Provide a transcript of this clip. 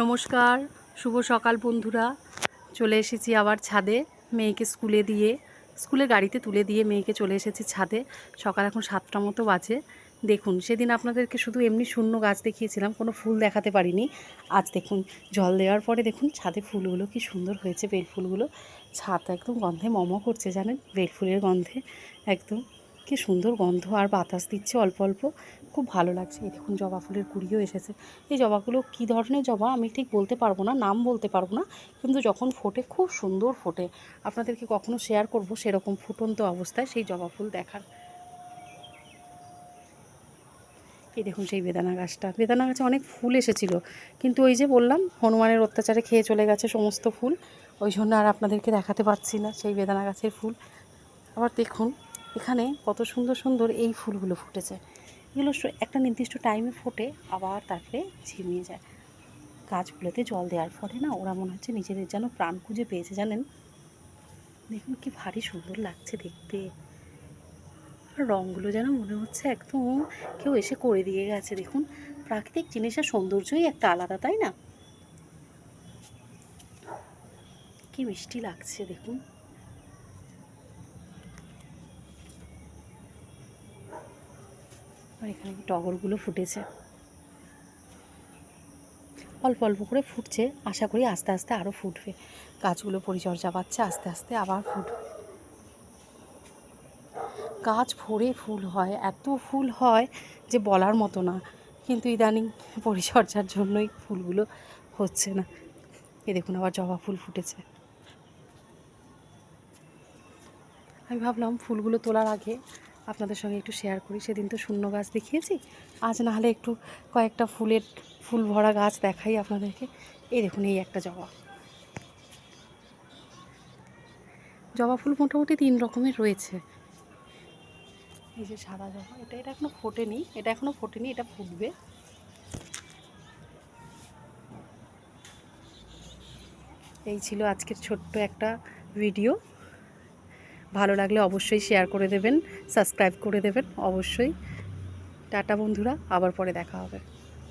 নমস্কার, শুভ সকাল বন্ধুরা। চলে এসেছি আবার ছাদে। মেয়েকে স্কুলে গাড়িতে তুলে দিয়ে মেয়েকে চলে এসেছি ছাদে। সকাল এখন 7টা মতো বাজে। দেখুন, সেদিন আপনাদেরকে শুধু এমনি শূন্য গাছ দেখিয়েছিলাম, কোনো ফুল দেখাতে পারিনি। আজ দেখুন, জল দেওয়ার পরে দেখুন ছাদে ফুলগুলো কি সুন্দর হয়েছে। বেল ফুলগুলো ছাদ একদম গন্ধে মমো করছে, জানেন, বেল ফুলের গন্ধে একদম কি সুন্দর গন্ধ, আর বাতাস দিচ্ছে অল্প অল্প, খুব ভালো লাগছে। এই দেখুন, জবা ফুলের কুড়িও এসেছে। এই জবাগুলো কী ধরনের জবা আমি ঠিক বলতে পারবো না, নাম বলতে পারবো না, কিন্তু যখন ফোটে খুব সুন্দর ফোটে। আপনাদেরকে কখনো শেয়ার করব সেরকম ফুটন্ত অবস্থায় সেই জবা ফুল দেখার। এই দেখুন সেই বেদানা গাছে অনেক ফুল এসেছিলো, কিন্তু ওই যে বললাম হনুমানের অত্যাচারে খেয়ে চলে গেছে সমস্ত ফুল, ওই জন্য আর আপনাদেরকে দেখাতে পারছি না সেই বেদানা গাছের ফুল। আবার দেখুন এখানে কত সুন্দর সুন্দর এই ফুলগুলো ফুটেছে। এগুলো একটা নির্দিষ্ট টাইমে ফোটে, আবার তারপরে ঝিমিয়ে যায়। গাছগুলোতে জল দেওয়ার ফলে না, ওরা মনে হচ্ছে নিজেদের যেন প্রাণ খুঁজে পেয়েছে, জানেন। দেখুন কি ভারী সুন্দর লাগছে দেখতে, আর রঙগুলো যেন মনে হচ্ছে একদম কেউ এসে করে দিয়ে গেছে। দেখুন, প্রাকৃতিক জিনিসের সৌন্দর্যই একটা আলাদা, তাই না? কি মিষ্টি লাগছে দেখুন। আর এখানে টগরগুলো ফুটেছে, অল্প অল্প করে ফুটছে, আশা করি আস্তে আস্তে আরও ফুটবে। গাছগুলো পরিচর্যা পাচ্ছে, আস্তে আস্তে আবার ফুটবে। গাছ ভরে ফুল হয়, এত ফুল হয় যে বলার মতো না, কিন্তু ইদানিং পরিচর্যার জন্যই ফুলগুলো হচ্ছে না। এ দেখুন আবার জবা ফুল ফুটেছে। আমি ভাবলাম ফুলগুলো তোলার আগে আপনাদের সঙ্গে একটু শেয়ার করি। সেদিন তো শূন্য গাছ দেখিয়েছি, আজ না হলে একটু কয়েকটা ফুল ভরা গাছ দেখাই আপনাদেরকে। এই দেখুন, এই একটা জবা ফুল মোটামুটি 3 রকমের রয়েছে। এই যে সাদা জবা, এটা এখনো ফোটেনি, এটা ফুটবে। এই ছিল আজকের ছোট্ট একটা ভিডিও। ভালো লাগলে অবশ্যই শেয়ার করে দেবেন, সাবস্ক্রাইব করে দেবেন অবশ্যই। টাটা বন্ধুরা, আবার পরে দেখা হবে।